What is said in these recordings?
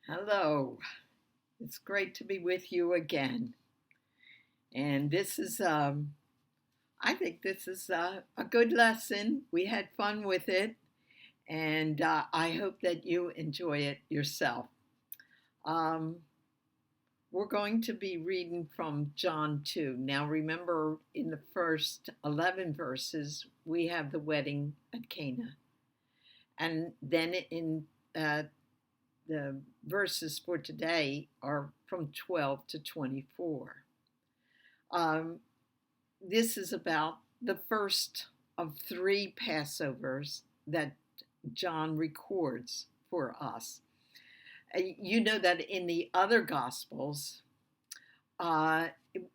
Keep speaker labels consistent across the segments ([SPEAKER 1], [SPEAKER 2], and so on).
[SPEAKER 1] Hello, it's great to be with you again. And I think this is a good lesson. We had fun with it, and I hope that you enjoy it yourself. Um, we're going to be reading from John 2. Now, remember, in the first 11 verses, we have the wedding at Cana. And then in the verses for today are from 12 to 24. Um, this is about the first of three Passovers that John records for us. You know that in the other Gospels, uh,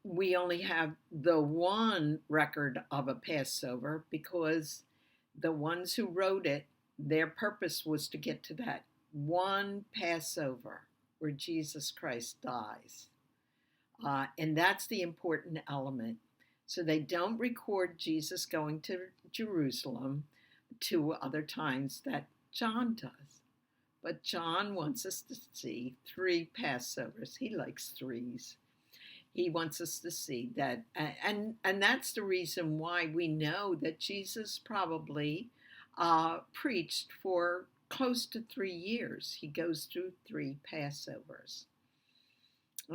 [SPEAKER 1] we only have the one record of a Passover because the ones who wrote it, their purpose was to get to that one Passover where Jesus Christ dies. And that's the important element. So they don't record Jesus going to Jerusalem two other times that John does. But John wants us to see three Passovers. He likes threes. He wants us to see that. And that's the reason why we know that Jesus probably preached for close to 3 years. He goes through three Passovers.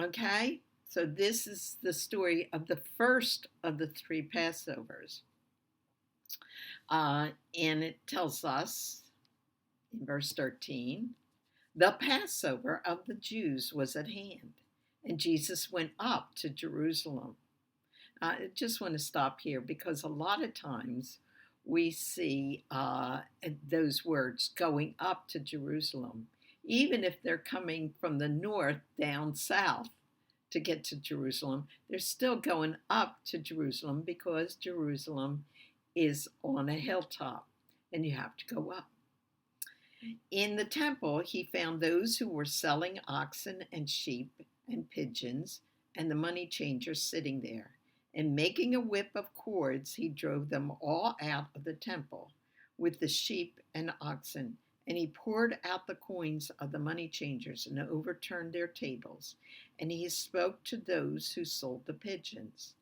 [SPEAKER 1] Okay? So this is the story of the first of the three Passovers. And it tells us in verse 13, the Passover of the Jews was at hand, and Jesus went up to Jerusalem. I just want to stop here because a lot of times we see those words going up to Jerusalem, even if they're coming from the north down south to get to Jerusalem, they're still going up to Jerusalem because Jerusalem is on a hilltop and you have to go up. In the temple, he found those who were selling oxen and sheep and pigeons and the money changers sitting there. And making a whip of cords, he drove them all out of the temple with the sheep and oxen. And he poured out the coins of the money changers and overturned their tables. And he spoke to those who sold the pigeons.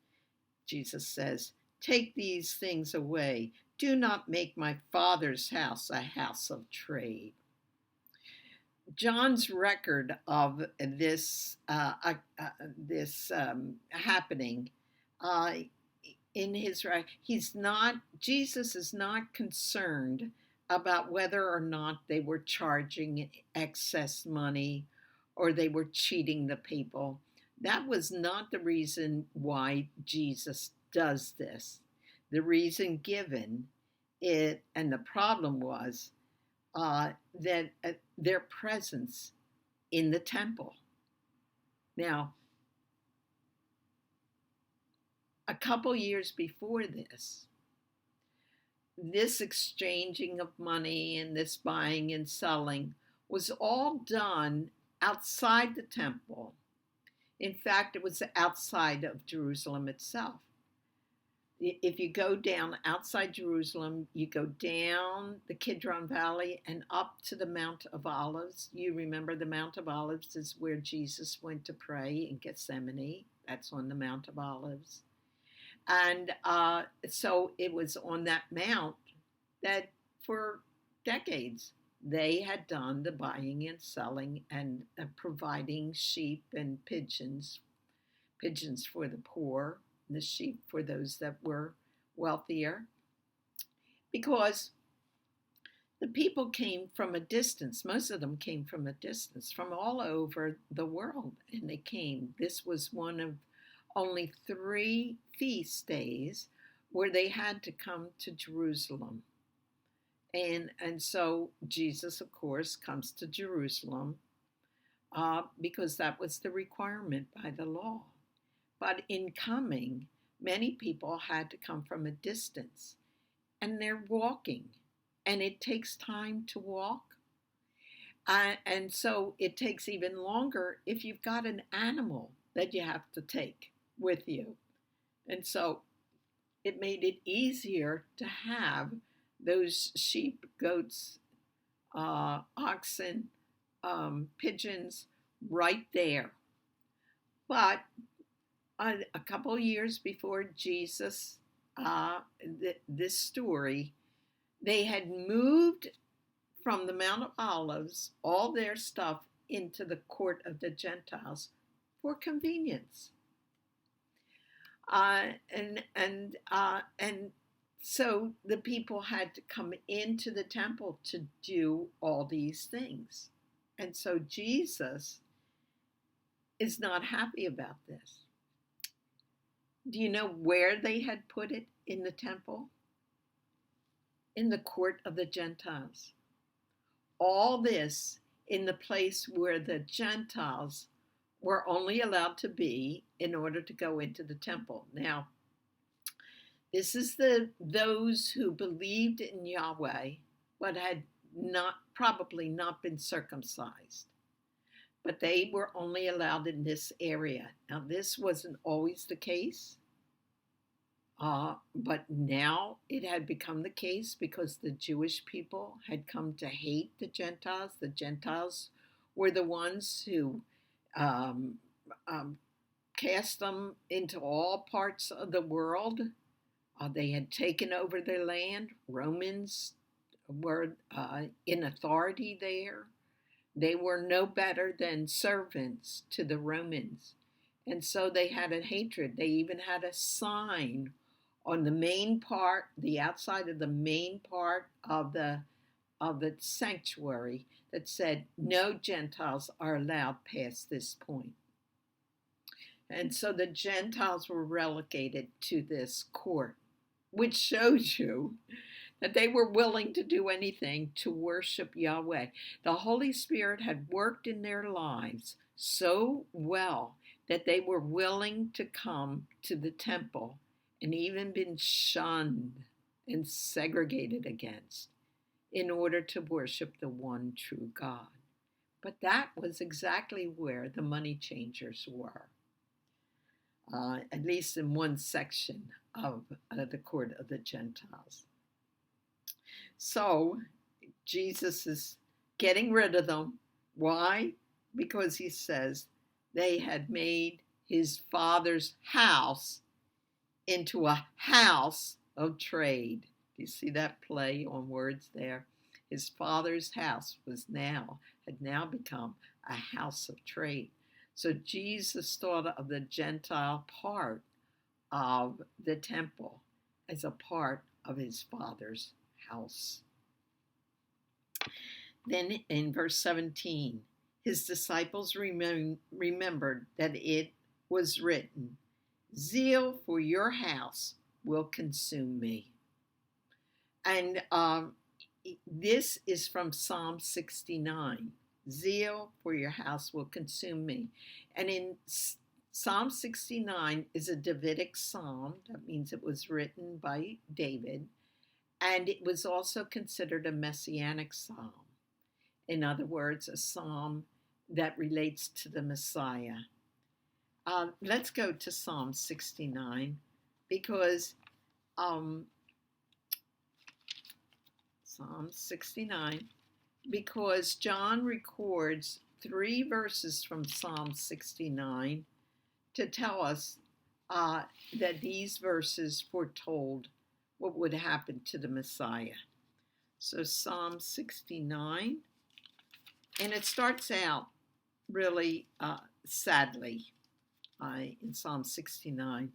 [SPEAKER 1] Jesus says, "Take these things away. Do not make my Father's house a house of trade." John's record of this happening in his right, Jesus is not concerned about whether or not they were charging excess money or they were cheating the people. That was not the reason why Jesus does this. The reason given and the problem was that their presence in the temple. Now, a couple years before this exchanging of money and this buying and selling was all done outside the temple. In fact, it was outside of Jerusalem itself. If you go down outside Jerusalem, you go down the Kidron Valley and up to the Mount of Olives. You remember the Mount of Olives is where Jesus went to pray in Gethsemane. That's on the Mount of Olives. And so it was on that mount that for decades they had done the buying and selling and providing sheep and pigeons for the poor, and the sheep for those that were wealthier, because the people came from a distance. Most of them came from a distance, from all over the world, and they came. This was one of only 3 feast days where they had to come to Jerusalem. And so Jesus, of course, comes to Jerusalem because that was the requirement by the law. But in coming, many people had to come from a distance, and they're walking, and it takes time to walk. And so it takes even longer if you've got an animal that you have to take with you. And so it made it easier to have those sheep, goats, oxen, pigeons right there. But a couple years before Jesus, this story, they had moved from the Mount of Olives all their stuff into the court of the Gentiles for convenience. And so the people had to come into the temple to do all these things. And so Jesus is not happy about this. Do you know where they had put it in the temple? In the court of the Gentiles. All this in the place where the Gentiles were only allowed to be in order to go into the temple. Now, this is those who believed in Yahweh but had probably not been circumcised. But they were only allowed in this area. Now, this wasn't always the case, but now it had become the case because the Jewish people had come to hate the Gentiles. The Gentiles were the ones who cast them into all parts of the world. They had taken over their land. Romans were in authority there. They were no better than servants to the Romans. And so they had a hatred. They even had a sign on the main part, the outside of the main part of the sanctuary that said, no Gentiles are allowed past this point. And so the Gentiles were relegated to this court, which shows you that they were willing to do anything to worship Yahweh. The Holy Spirit had worked in their lives so well that they were willing to come to the temple and even been shunned and segregated against in order to worship the one true God. But that was exactly where the money changers were, at least in one section of the court of the Gentiles. So Jesus is getting rid of them. Why? Because he says they had made his father's house into a house of trade. Do you see that play on words there? His father's house had now become a house of trade. So Jesus thought of the Gentile part of the temple as a part of his father's house. Then in verse 17, his disciples remembered that it was written, zeal for your house will consume me. And this is from Psalm 69. Zeal for your house will consume me. And in Psalm 69 is a Davidic psalm. That means it was written by David. And it was also considered a messianic psalm. In other words, a psalm that relates to the Messiah. Let's go to Psalm 69 because Psalm 69, because John records 3 verses from Psalm 69 to tell us that these verses foretold what would happen to the Messiah. So Psalm 69, and it starts out really sadly in Psalm 69.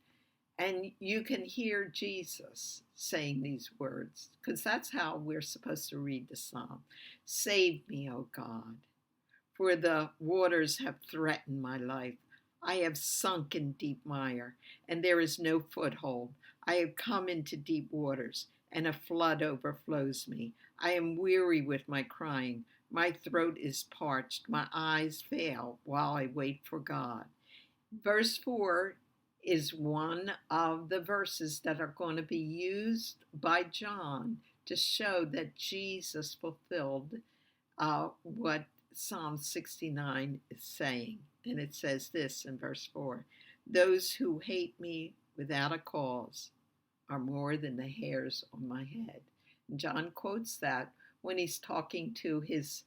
[SPEAKER 1] And you can hear Jesus saying these words, because that's how we're supposed to read the psalm. Save me, O God, for the waters have threatened my life. I have sunk in deep mire, and there is no foothold. I have come into deep waters, and a flood overflows me. I am weary with my crying. My throat is parched. My eyes fail while I wait for God. Verse 4 is one of the verses that are going to be used by John to show that Jesus fulfilled what Psalm 69 is saying. And it says this in verse 4, those who hate me without a cause are more than the hairs on my head. And John quotes that when he's talking to his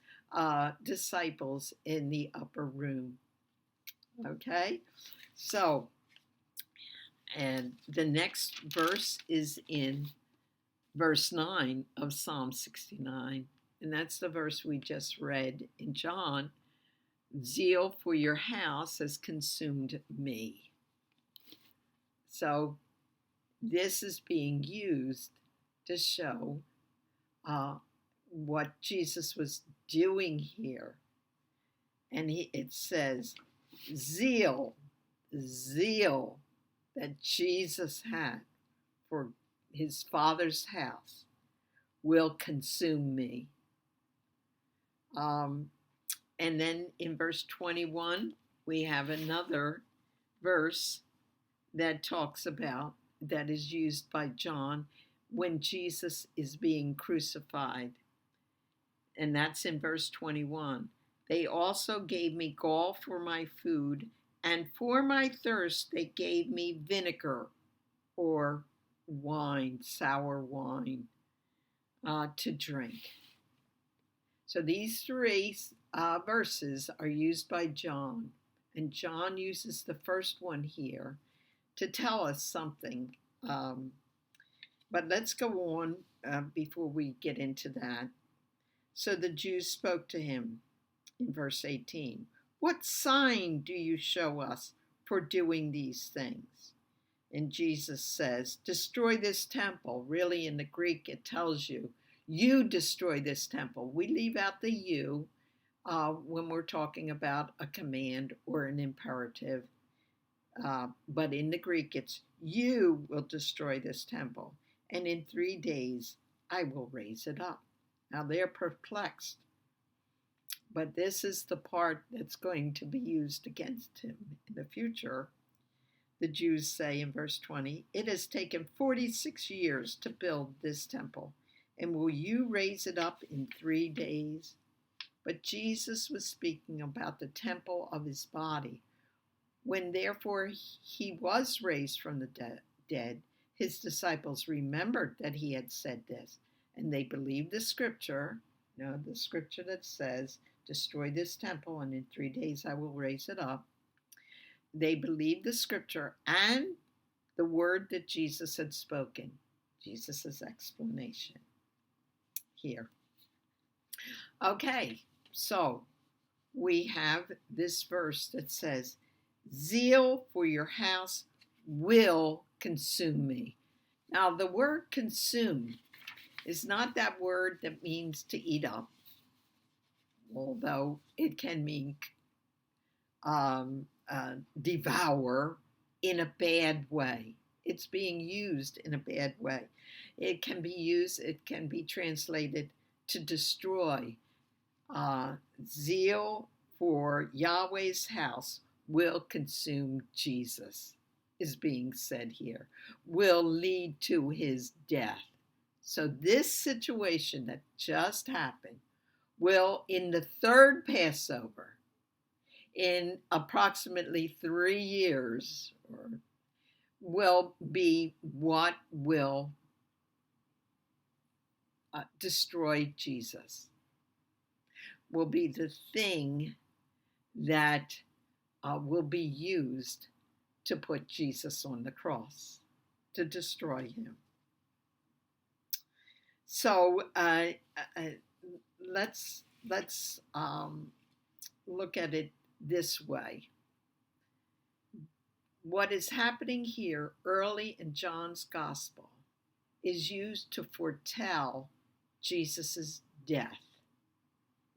[SPEAKER 1] disciples in the upper room. Okay? So, and the next verse is in verse 9 of Psalm 69. And that's the verse we just read in John. Zeal for your house has consumed me. So this is being used to show what Jesus was doing here. And it says, zeal that Jesus had for his Father's house will consume me. And then in verse 21, we have another verse that talks about, that is used by John when Jesus is being crucified. And that's in verse 21. They also gave me gall for my food, and for my thirst they gave me vinegar or wine, sour wine, to drink. So these three verses are used by John, and John uses the first one here to tell us something. But let's go on before we get into that. So the Jews spoke to him in verse 18. What sign do you show us for doing these things? And Jesus says, destroy this temple. Really, in the Greek, it tells you, you destroy this temple. We leave out the you when we're talking about a command or an imperative. But in the Greek, it's you will destroy this temple, and in 3 days I will raise it up. Now they're perplexed, but this is the part that's going to be used against him in the future. The Jews say in verse 20, it has taken 46 years to build this temple, and will you raise it up in 3 days? But Jesus was speaking about the temple of his body. When therefore he was raised from the dead, his disciples remembered that he had said this, and they believed the scripture, the scripture that says, destroy this temple, and in 3 days I will raise it up. They believed the scripture and the word that Jesus had spoken. Jesus' explanation here. Okay, so we have this verse that says, zeal for your house will consume me. Now, the word consume is not that word that means to eat up, although it can mean devour in a bad way. It's being used in a bad way. It can be translated to destroy. Zeal for Yahweh's house will consume Jesus, is being said here, will lead to his death. So this situation that just happened will, in the third Passover, in approximately 3 years, will be what will destroy Jesus, will be the thing that will be used to put Jesus on the cross, to destroy him. So let's look at it this way. What is happening here early in John's gospel is used to foretell Jesus' death.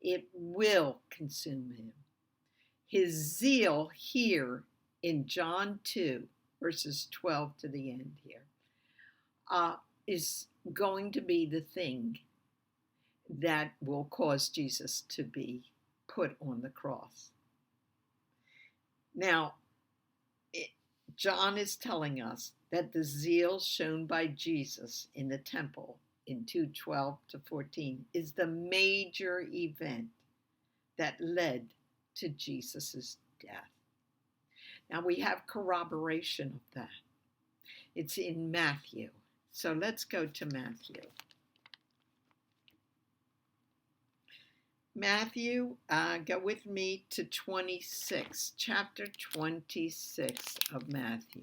[SPEAKER 1] It will consume him. His zeal here in John 2, verses 12 to the end here, is going to be the thing that will cause Jesus to be put on the cross. Now, John is telling us that the zeal shown by Jesus in the temple in 2:12 to 14 is the major event that led to Jesus' death. Now we have corroboration of that. It's in Matthew. So let's go to Matthew. Matthew, go with me to 26, chapter 26 of Matthew.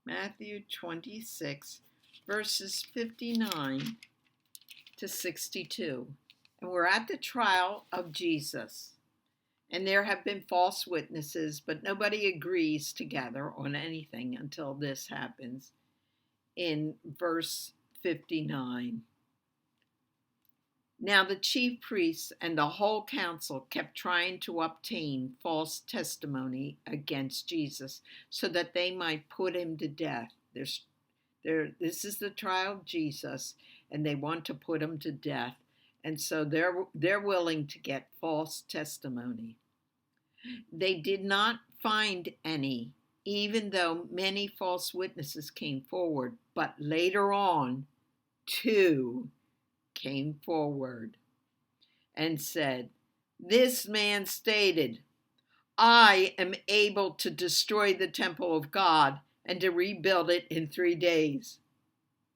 [SPEAKER 1] Matthew 26, verses 59 to 62. And we're at the trial of Jesus. And there have been false witnesses, but nobody agrees together on anything until this happens in verse 59. Now the chief priests and the whole council kept trying to obtain false testimony against Jesus so that they might put him to death. This is the trial of Jesus, and they want to put him to death. And so they're willing to get false testimony. They did not find any, even though many false witnesses came forward. But later on, 2 came forward and said, "This man stated, 'I am able to destroy the temple of God and to rebuild it in 3 days.'"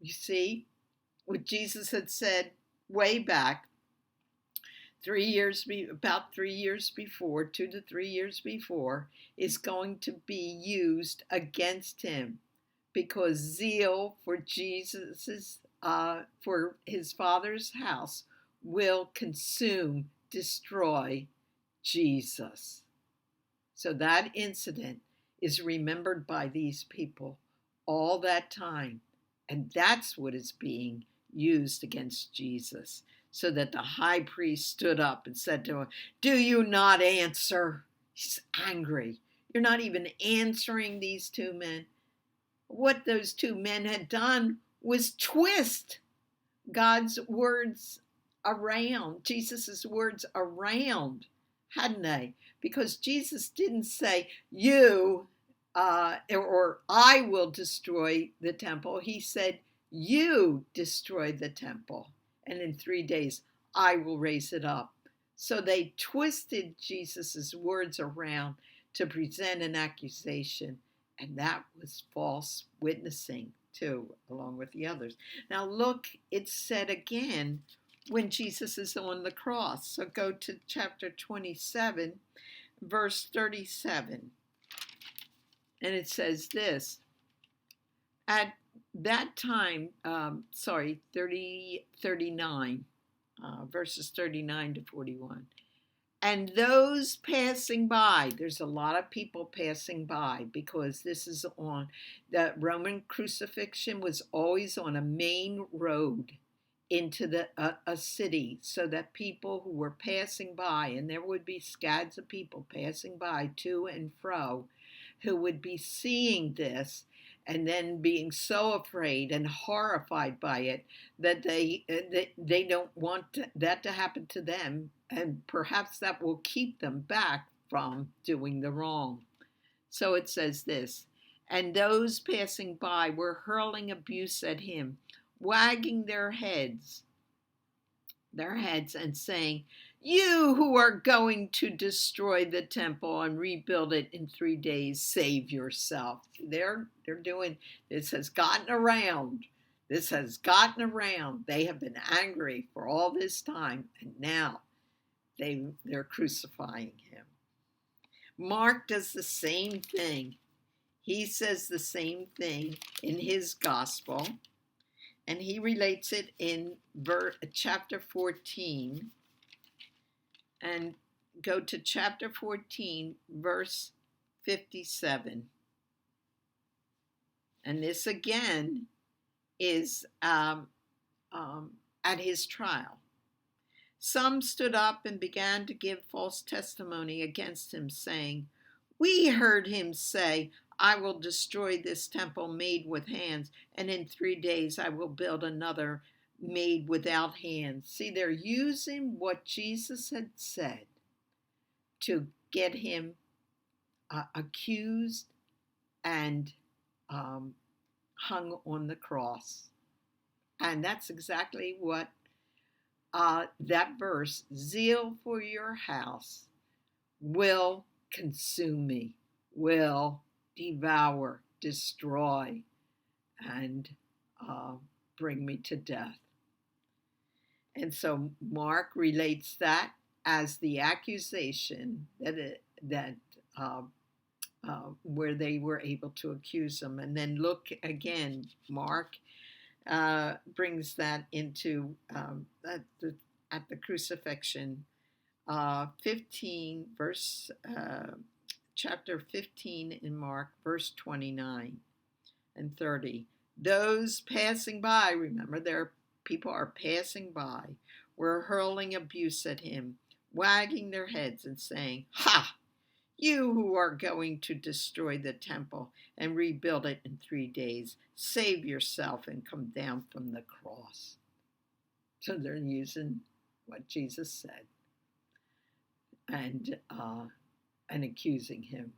[SPEAKER 1] You see, what Jesus had said way back, about 3 years before, 2 to 3 years before, is going to be used against him, because zeal for for his Father's house will destroy Jesus. So that incident is remembered by these people all that time, and that's what is being used against Jesus. So that the high priest stood up and said to him, "Do you not answer?" He's angry. You're not even answering these 2 men. What those 2 men had done was twist God's words around, Jesus' words around, hadn't they? Because Jesus didn't say, "You or I will destroy the temple." He said, "You destroy the temple, and in 3 days I will raise it up." So they twisted Jesus' words around to present an accusation, and that was false witnessing too, along with the others. Now look, it's said again when Jesus is on the cross. So go to chapter 27, verse 37. And it says this: at that time, 39, verses 39 to 41. "And those passing by," there's a lot of people passing by, because this is on, the Roman crucifixion was always on a main road into a city, so that people who were passing by, and there would be scads of people passing by to and fro, who would be seeing this and then being so afraid and horrified by it that they don't want that to happen to them, and perhaps that will keep them back from doing the wrong. So it says this: "And those passing by were hurling abuse at him, wagging their heads and saying, 'You who are going to destroy the temple and rebuild it in 3 days, save yourself.'" They're doing, this has gotten around. This has gotten around. They have been angry for all this time, and now they're crucifying him. Mark does the same thing. He says the same thing in his gospel, and he relates it in chapter 14. And go to chapter 14, verse 57. And this again is at his trial. "Some stood up and began to give false testimony against him, saying, 'We heard him say, I will destroy this temple made with hands, and in 3 days I will build another made without hands.'" See, they're using what Jesus had said to get him accused and hung on the cross. And that's exactly what that verse, "Zeal for your house will consume me, will devour, destroy, and bring me to death. And so Mark relates that as the accusation that where they were able to accuse him. And then look again, Mark brings that into at the crucifixion, 15 verse chapter 15 in Mark, verse 29 and 30. Those passing by, remember, people are passing by, were hurling abuse at him, wagging their heads and saying, "Ha! You who are going to destroy the temple and rebuild it in 3 days, save yourself and come down from the cross." So they're using what Jesus said and accusing him.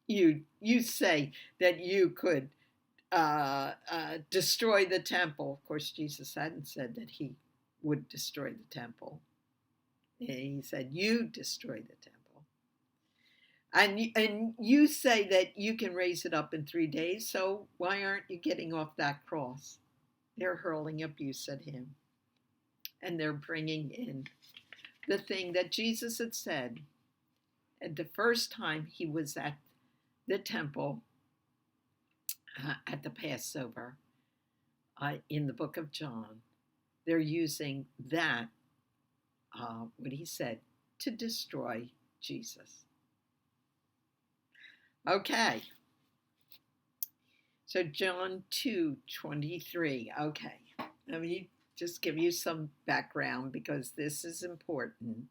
[SPEAKER 1] You say that you could destroy the temple. Of course, Jesus hadn't said that he would destroy the temple. He said, "You destroy the temple. And you say that you can raise it up in 3 days, so why aren't you getting off that cross?" They're hurling abuse at him. And they're bringing in the thing that Jesus had said at the first time he was at the temple at the Passover in the book of John. They're using that, what he said, to destroy Jesus. Okay. So John 2:23. Okay. Let me just give you some background because this is important.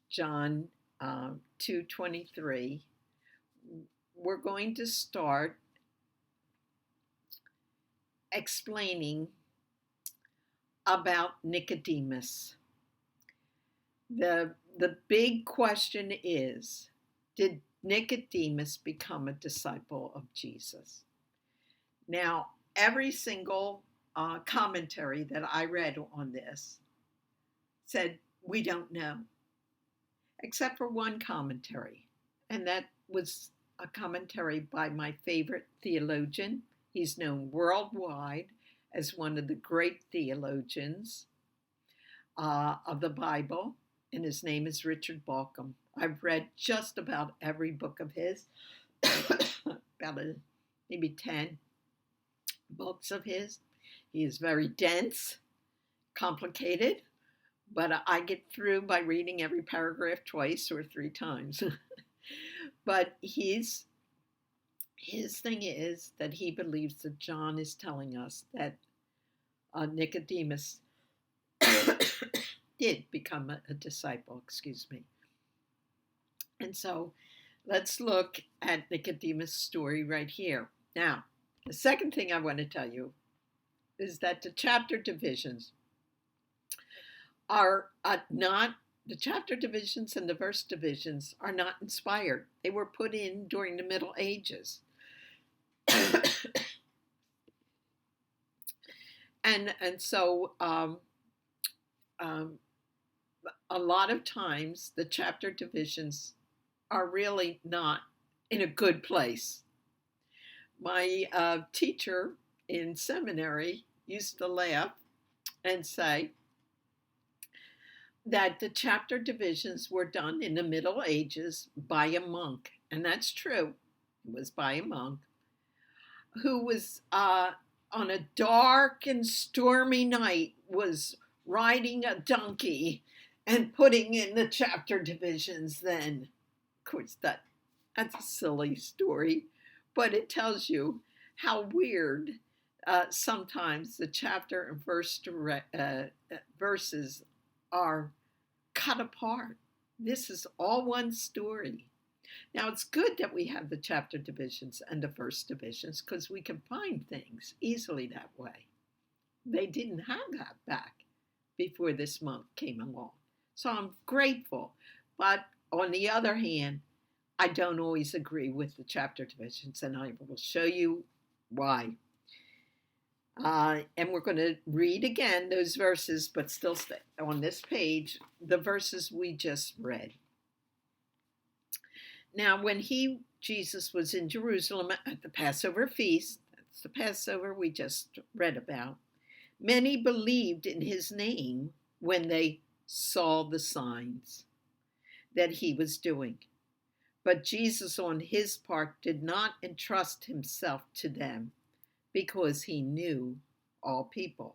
[SPEAKER 1] John 2:23. We're going to start explaining about Nicodemus. The big question is, did Nicodemus become a disciple of Jesus? Now, every single commentary that I read on this said, we don't know, except for one commentary, and that was a commentary by my favorite theologian. He's known worldwide as one of the great theologians of the Bible, and his name is Richard Bauckham. I've read just about every book of his, about maybe 10 books of his. He is very dense, complicated, but I get through by reading every paragraph twice or 3 times. But his thing is that he believes that John is telling us that Nicodemus did become a disciple, And so let's look at Nicodemus' story right here. Now, the second thing I want to tell you is that the chapter divisions are not, the chapter divisions and the verse divisions are not inspired. They were put in during the Middle Ages. And so a lot of times the chapter divisions are really not in a good place. My teacher in seminary used to laugh and say that the chapter divisions were done in the Middle Ages by a monk. And that's true. It was by a monk who was on a dark and stormy night was riding a donkey and putting in the chapter divisions then. Of course, that's a silly story, but it tells you how weird sometimes the chapter and verses are cut apart. This is all one story. Now, it's good that we have the chapter divisions and the verse divisions because we can find things easily that way. They didn't have that back before this monk came along. So I'm grateful. But on the other hand, I don't always agree with the chapter divisions, and I will show you why. And we're going to read again those verses, but still stay on this page, the verses we just read. Now, when Jesus was in Jerusalem at the Passover feast, It's the Passover we just read about. Many believed in his name when they saw the signs that he was doing. But Jesus, on his part, did not entrust himself to them because he knew all people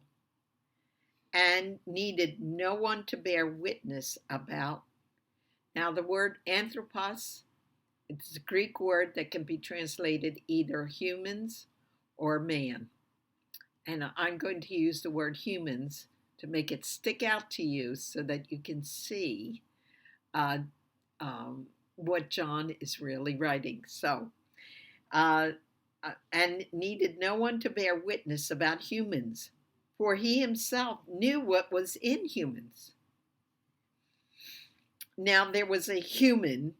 [SPEAKER 1] and needed no one to bear witness about. Now, the word anthropos, it's a Greek word that can be translated either humans or man. And I'm going to use the word humans to make it stick out to you so that you can see uh, what John is really writing. So, and needed no one to bear witness about humans, for he himself knew what was in humans. Now, there was a human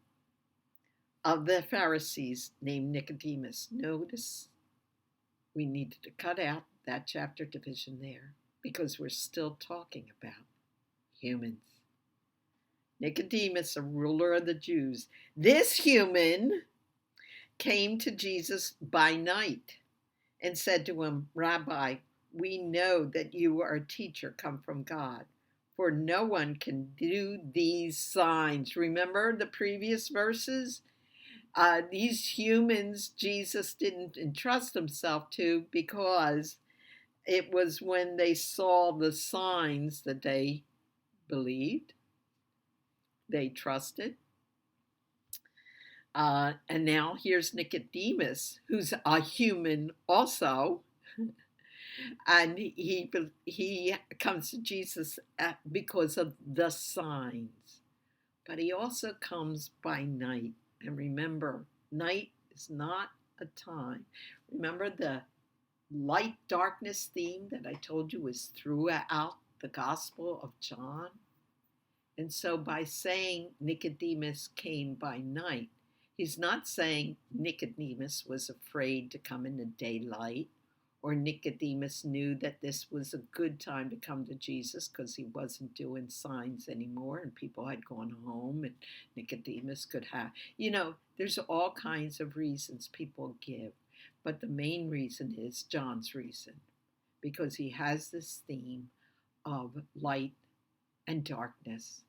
[SPEAKER 1] of the Pharisees named Nicodemus. Notice we needed to cut out that chapter division there because we're still talking about humans. Nicodemus, a ruler of the Jews. This human came to Jesus by night and said to him, Rabbi, we know that you are a teacher come from God, for no one can do these signs. Remember the previous verses? These humans Jesus didn't entrust himself to because it was when they saw the signs that they believed, they trusted. And now here's Nicodemus, who's a human also, and he comes to Jesus because of the signs, but he also comes by night. And remember, night is not a time. Remember the light darkness theme that I told you was throughout the Gospel of John? And so by saying Nicodemus came by night, he's not saying Nicodemus was afraid to come in the daylight, or Nicodemus knew that this was a good time to come to Jesus because he wasn't doing signs anymore and people had gone home and Nicodemus could have, there's all kinds of reasons people give. But the main reason is John's reason, because he has this theme of light and darkness,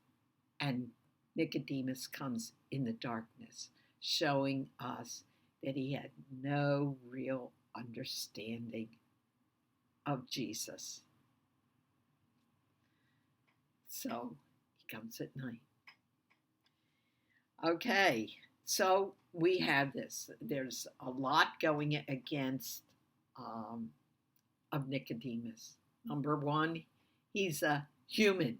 [SPEAKER 1] and Nicodemus comes in the darkness, showing us that he had no real understanding of Jesus. So he comes at night. Okay, so we have this. There's a lot going against of Nicodemus. Number one, he's a human,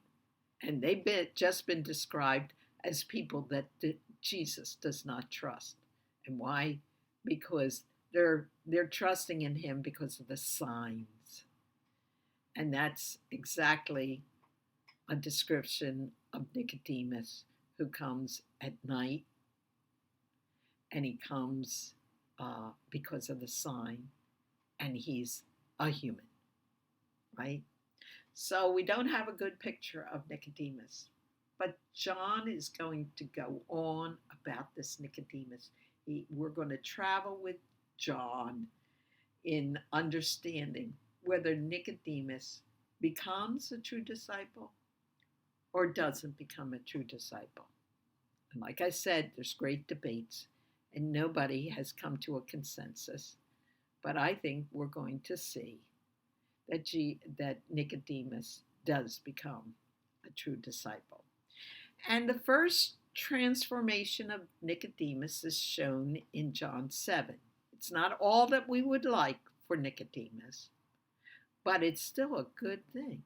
[SPEAKER 1] and they've just been described as people that Jesus does not trust. And why? Because they're trusting in him because of the signs. And that's exactly a description of Nicodemus, who comes at night, and he comes because of the sign, and he's a human, right? So we don't have a good picture of Nicodemus, but John is going to go on about this Nicodemus. We're going to travel with John in understanding whether Nicodemus becomes a true disciple or doesn't become a true disciple. And like I said, there's great debates, and nobody has come to a consensus. But I think we're going to see that Nicodemus does become a true disciple. And the first transformation of Nicodemus is shown in John 7. It's not all that we would like for Nicodemus, but it's still a good thing.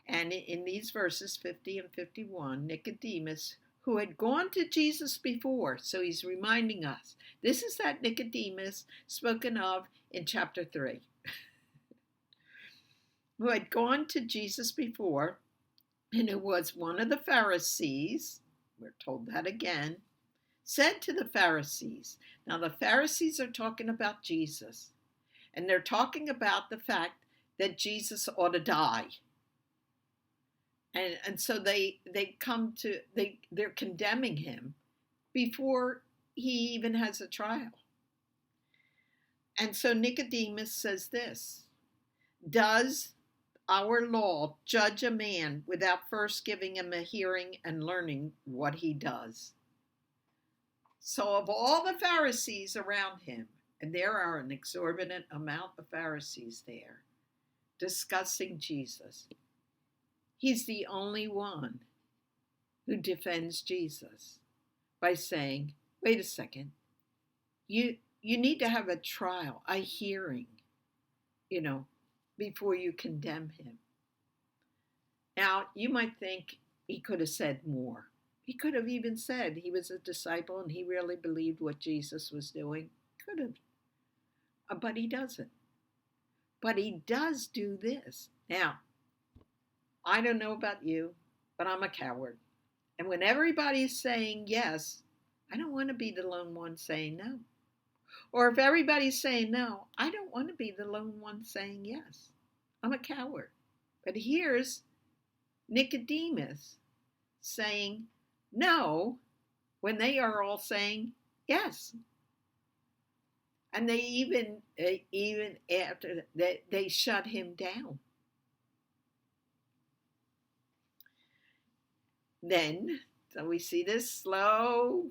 [SPEAKER 1] And in these verses 50 and 51, Nicodemus, who had gone to Jesus before, so he's reminding us, this is that Nicodemus spoken of in chapter 3, who had gone to Jesus before, and who was one of the Pharisees, we're told that again, said to the Pharisees. Now the Pharisees are talking about Jesus, and they're talking about the fact that Jesus ought to die. And so they're condemning him before he even has a trial. And so Nicodemus says this: does our law judge a man without first giving him a hearing and learning what he does? So, of all the Pharisees around him, and there are an exorbitant amount of Pharisees there discussing Jesus, he's the only one who defends Jesus by saying, wait a second, you need to have a trial, a hearing, before you condemn him. Now, you might think he could have said more. He could have even said he was a disciple and he really believed what Jesus was doing. Could have. But he doesn't. But he does do this. Now, I don't know about you, but I'm a coward. And when everybody's saying yes, I don't want to be the lone one saying no. Or if everybody's saying no, I don't want to be the lone one saying yes. I'm a coward. But here's Nicodemus saying no when they are all saying yes. And they even after that, they shut him down. Then, so we see this slow,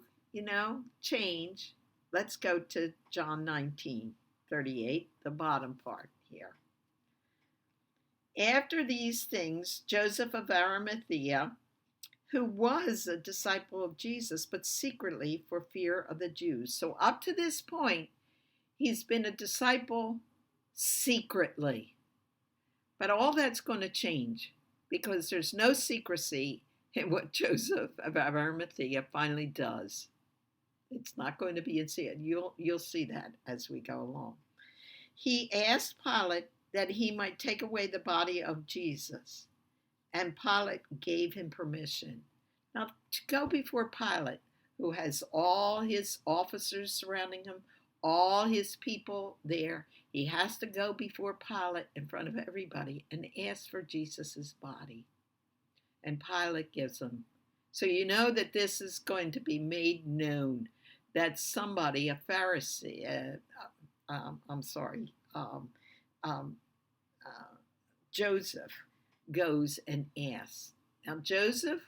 [SPEAKER 1] change. Let's go to John 19:38, the bottom part here. After these things, Joseph of Arimathea, who was a disciple of Jesus, but secretly for fear of the Jews. So up to this point, he's been a disciple secretly. But all that's going to change because there's no secrecy in what Joseph of Arimathea finally does. It's not going to be in secret. You'll see that as we go along. He asked Pilate that he might take away the body of Jesus, and Pilate gave him permission. Now, to go before Pilate, who has all his officers surrounding him, all his people there, he has to go before Pilate in front of everybody and ask for Jesus' body. And Pilate gives him. So you know that this is going to be made known, that somebody, a Pharisee, Joseph goes and asks. Now Joseph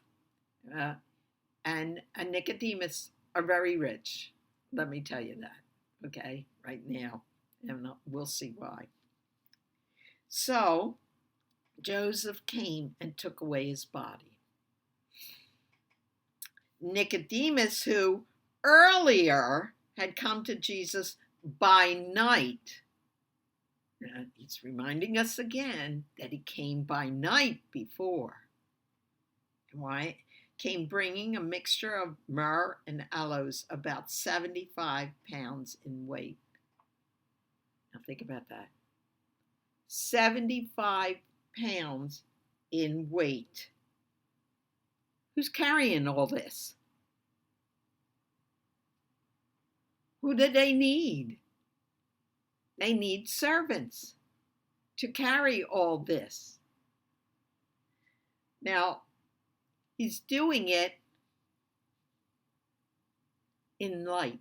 [SPEAKER 1] and Nicodemus are very rich. Let me tell you that, okay, right now. And we'll see why. So Joseph came and took away his body. Nicodemus, who earlier had come to Jesus by night, he's reminding us again that he came by night before. Why? Came bringing a mixture of myrrh and aloes, about 75 pounds in weight. Now think about that. 75 pounds in weight. Who's carrying all this? Who do they need? They need servants to carry all this. Now, he's doing it in light,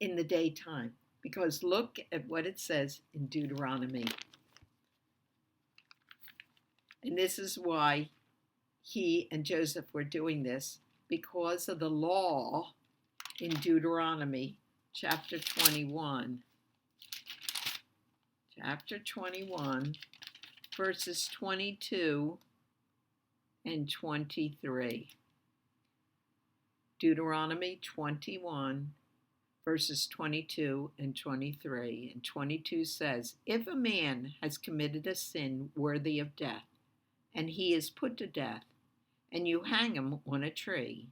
[SPEAKER 1] in the daytime, because look at what it says in Deuteronomy. And this is why he and Joseph were doing this, because of the law in Deuteronomy chapter 21. Chapter 21, verses 22 and 23. Deuteronomy 21, verses 22 and 23. And 22 says, if a man has committed a sin worthy of death, and he is put to death, and you hang him on a tree.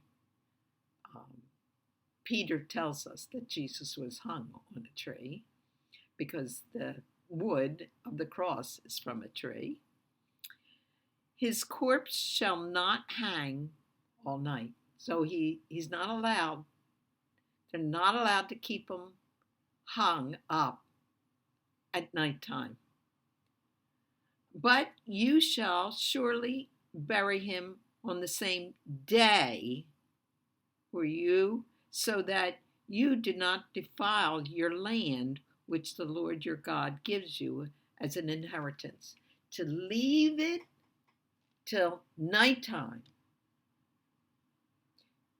[SPEAKER 1] Peter tells us that Jesus was hung on a tree because the wood of the cross is from a tree. His corpse shall not hang all night. So he's not allowed. They're not allowed to keep him hung up at nighttime. But you shall surely bury him on the same day so that you do not defile your land which the Lord your God gives you as an inheritance. To leave it till nighttime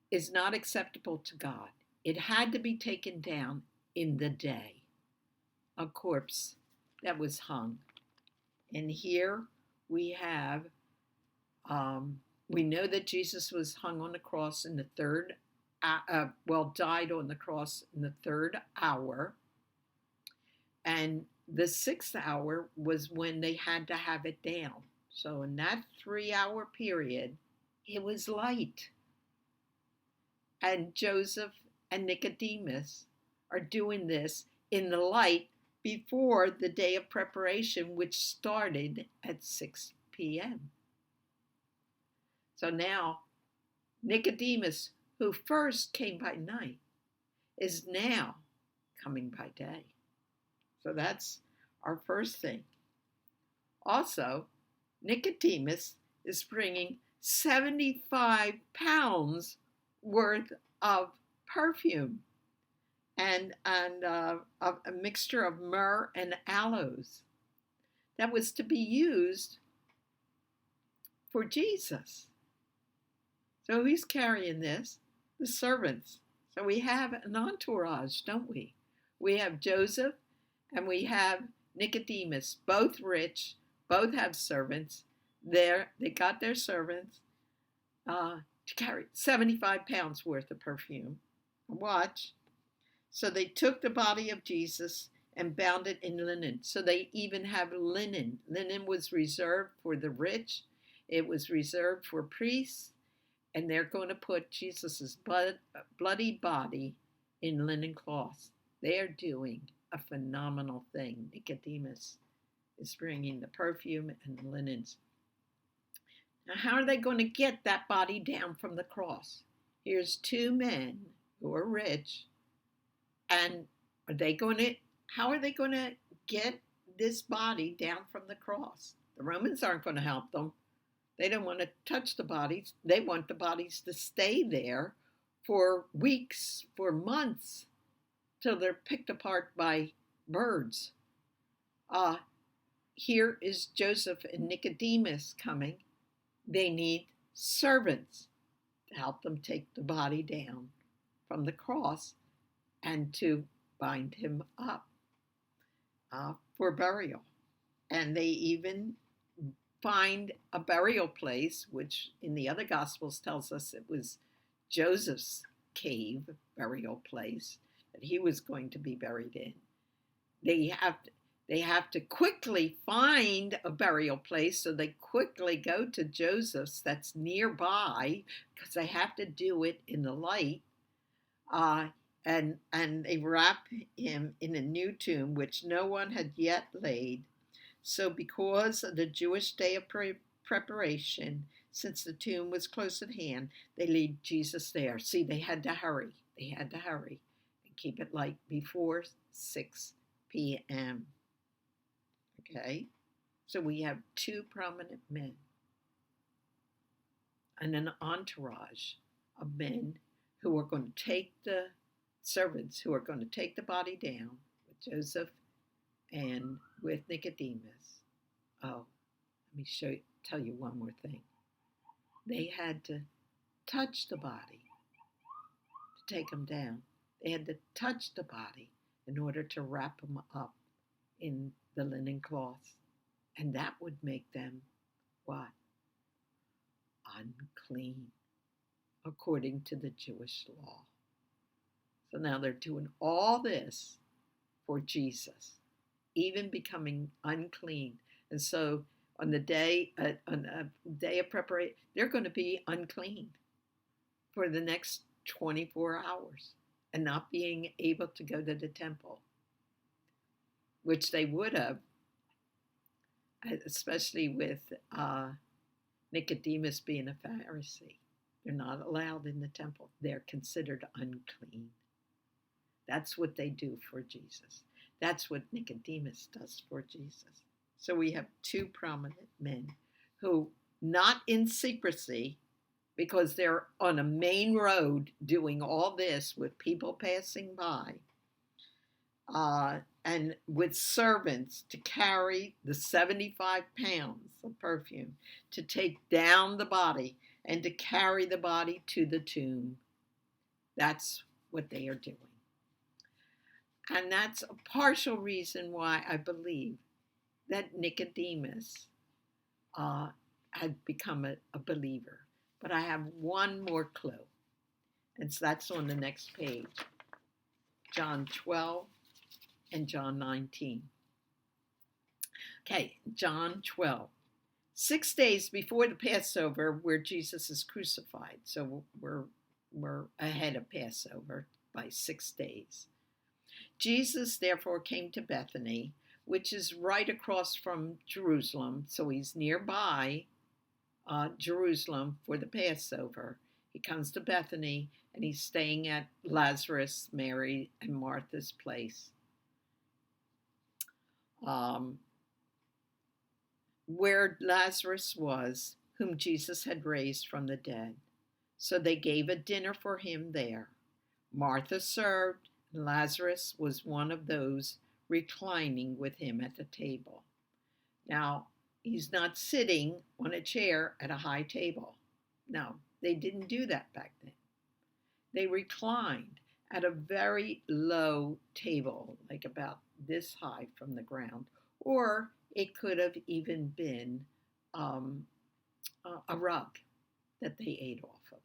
[SPEAKER 1] is not acceptable to God. It had to be taken down in the day. A corpse that was hung. And here we have, we know that Jesus was hung on the cross in the died on the cross in the 3rd hour. And the 6th hour was when they had to have it down. So in that 3-hour period, it was light. And Joseph and Nicodemus are doing this in the light before the day of preparation, which started at 6 p.m. So now Nicodemus, who first came by night, is now coming by day. So that's our first thing. Also, Nicodemus is bringing 75 pounds worth of perfume and a mixture of myrrh and aloes that was to be used for Jesus. So who's carrying this? The servants. So we have an entourage, don't we? We have Joseph and we have Nicodemus, both rich, both have servants. They got their servants to carry 75 pounds worth of perfume. Watch. So they took the body of Jesus and bound it in linen. So they even have linen. Linen was reserved for the rich. It was reserved for priests. And they're going to put Jesus' bloody body in linen cloths. They are doing a phenomenal thing. Nicodemus is bringing the perfume and the linens. Now, how are they going to get that body down from the cross? Here's 2 men who are rich. And how are they going to get this body down from the cross? The Romans aren't going to help them. They don't want to touch the bodies. They want the bodies to stay there for weeks, for months, till they're picked apart by birds. Here is Joseph and Nicodemus coming. They need servants to help them take the body down from the cross and to bind him up for burial. And they even find a burial place, which in the other Gospels tells us it was Joseph's cave burial place that he was going to be buried in. They have to quickly find a burial place, so they quickly go to Joseph's that's nearby because they have to do it in the light. And they wrap him in a new tomb, which no one had yet laid. So because of the Jewish day of preparation, since the tomb was close at hand, they leave Jesus there. See, they had to hurry. They had to hurry and keep it light before 6 p.m. Okay? So we have 2 prominent men and an entourage of men who are going to take the servants, who are going to take the body down with Joseph and with Nicodemus. Oh, let me tell you one more thing. They had to touch the body to take him down. They had to touch the body in order to wrap him up in the linen cloths. And that would make them what? Unclean, according to the Jewish law. So now they're doing all this for Jesus, even becoming unclean. And so on a day of preparation, they're going to be unclean for the next 24 hours and not being able to go to the temple, which they would have, especially with Nicodemus being a Pharisee. They're not allowed in the temple. They're considered unclean. That's what they do for Jesus. That's what Nicodemus does for Jesus. So we have 2 prominent men who, not in secrecy, because they're on a main road doing all this with people passing by, and with servants to carry the 75 pounds of perfume, to take down the body and to carry the body to the tomb. That's what they are doing. And that's a partial reason why I believe that Nicodemus had become a believer. But I have one more clue, and so that's on the next page. John 12 and John 19. Okay, John 12. 6 days before the Passover, where Jesus is crucified. So we're ahead of Passover by 6 days. Jesus therefore came to Bethany, which is right across from Jerusalem. So he's nearby Jerusalem for the Passover. He comes to Bethany and he's staying at Lazarus, Mary, and Martha's place. Where Lazarus was, whom Jesus had raised from the dead. So they gave a dinner for him there. Martha served, and Lazarus was one of those reclining with him at the table. Now, he's not sitting on a chair at a high table. No, they didn't do that back then. They reclined at a very low table, like about this high from the ground, or it could have even been a rug that they ate off of.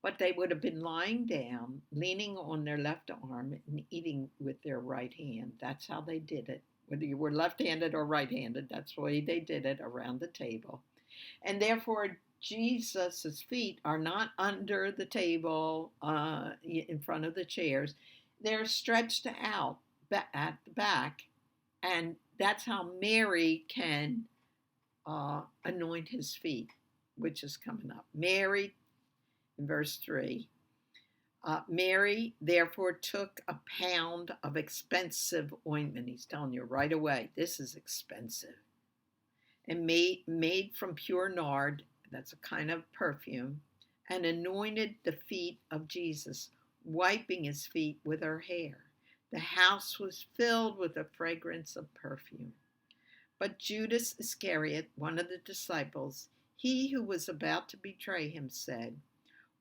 [SPEAKER 1] But they would have been lying down, leaning on their left arm and eating with their right hand. That's how they did it. Whether you were left-handed or right-handed, that's the way they did it around the table. And therefore, Jesus' feet are not under the table in front of the chairs. They're stretched out at the back, and that's how Mary can anoint his feet, which is coming up. Mary, in verse 3, Mary therefore took a pound of expensive ointment. He's telling you right away, this is expensive. And made from pure nard, that's a kind of perfume, and anointed the feet of Jesus, wiping his feet with her hair. The house was filled with the fragrance of perfume. But Judas Iscariot, one of the disciples, he who was about to betray him, said,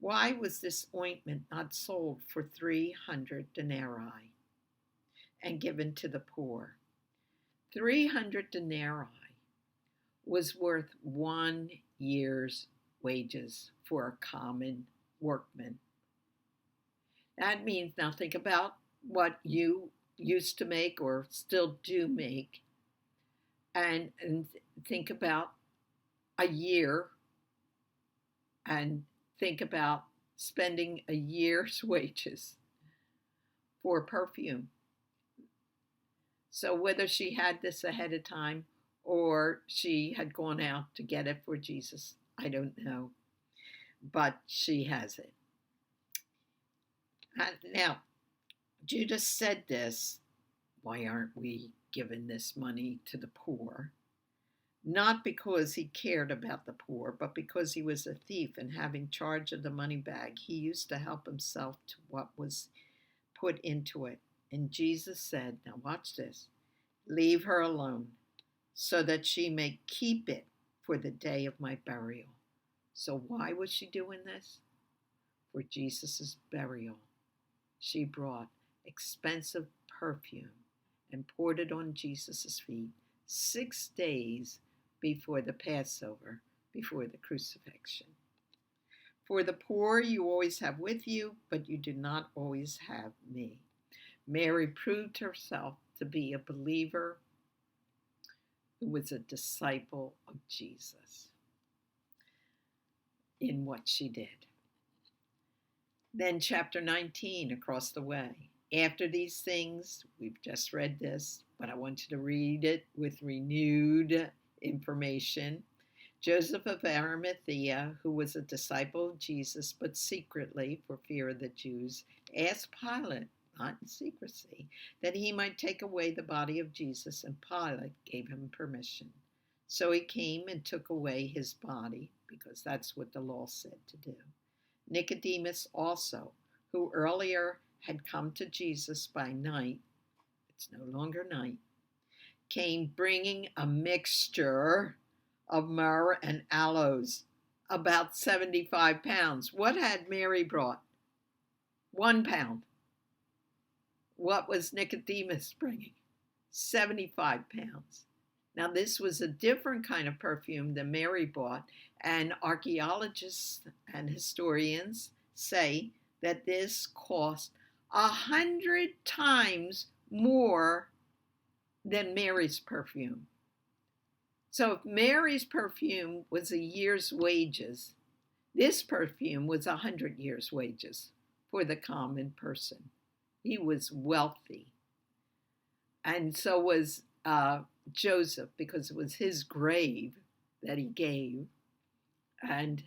[SPEAKER 1] "Why was this ointment not sold for 300 denarii and given to the poor?" 300 denarii was worth 1 year's wages for a common workman. That means, now think about what you used to make or still do make, and think about a year, and think about spending a year's wages for perfume. So whether she had this ahead of time or she had gone out to get it for Jesus, I don't know. But she has it. Now, Judas said this, "Why aren't we giving this money to the poor?" Not because he cared about the poor, but because he was a thief, and having charge of the money bag, he used to help himself to what was put into it. And Jesus said, now watch this, "Leave her alone, so that she may keep it for the day of my burial." So why was she doing this? For Jesus' burial. She brought expensive perfume and poured it on Jesus' feet 6 days before the Passover, before the crucifixion. "For the poor you always have with you, but you do not always have me." Mary proved herself to be a believer who was a disciple of Jesus in what she did. Then chapter 19, across the way. After these things, we've just read this, but I want you to read it with renewed information. Joseph of Arimathea, who was a disciple of Jesus, but secretly for fear of the Jews, asked Pilate, not in secrecy, that he might take away the body of Jesus, and Pilate gave him permission. So he came and took away his body, because that's what the law said to do. Nicodemus also, who earlier had come to Jesus by night, it it's no longer night, came bringing a mixture of myrrh and aloes, about 75 pounds. What had Mary brought? 1 pound. What was Nicodemus bringing? 75 pounds. Now, this was a different kind of perfume than Mary bought, and archaeologists and historians say that this cost 100 times more than Mary's perfume. So if Mary's perfume was a year's wages, this perfume was 100 years' wages for the common person. He was wealthy. And so was Joseph, because it was his grave that he gave. And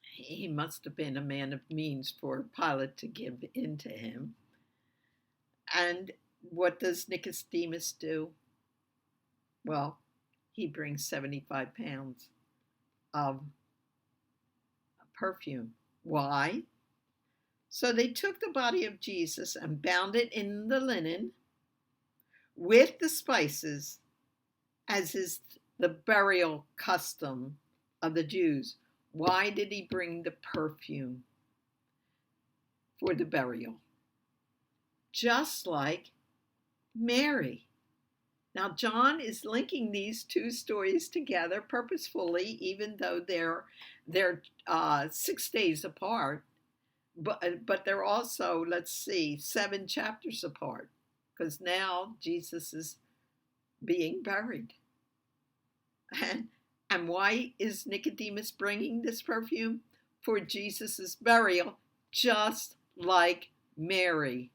[SPEAKER 1] he must have been a man of means for Pilate to give in to him. And what does Nicodemus do? Well, he brings 75 pounds of perfume. Why? So they took the body of Jesus and bound it in the linen with the spices, as is the burial custom of the Jews. Why did he bring the perfume for the burial? Just like Mary. Now, John is linking these two stories together purposefully, even though they're 6 days apart. But they're also, 7 chapters apart, because now Jesus is being buried. And why is Nicodemus bringing this perfume? For Jesus' burial, just like Mary,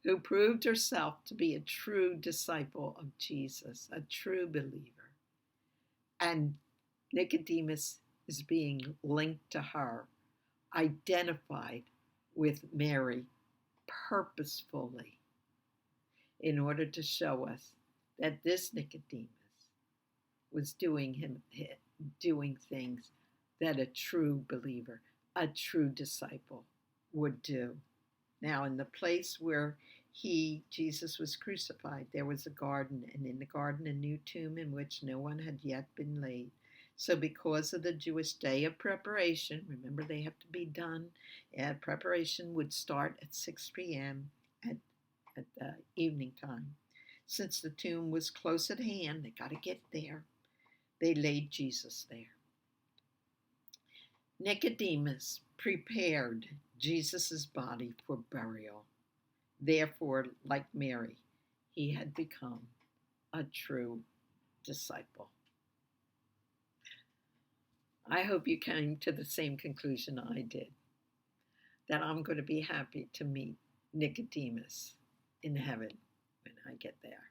[SPEAKER 1] who proved herself to be a true disciple of Jesus, a true believer. And Nicodemus is being linked to her, identified with Mary purposefully, in order to show us that this Nicodemus was doing things that a true believer, a true disciple would do. Now, in the place where Jesus was crucified, there was a garden, and in the garden a new tomb in which no one had yet been laid. So because of the Jewish day of preparation, remember they have to be done, preparation would start at 6 p.m. at the evening time. Since the tomb was close at hand, they got to get there. They laid Jesus there. Nicodemus prepared Jesus' body for burial. Therefore, like Mary, he had become a true disciple. I hope you came to the same conclusion I did, that I'm going to be happy to meet Nicodemus in heaven when I get there.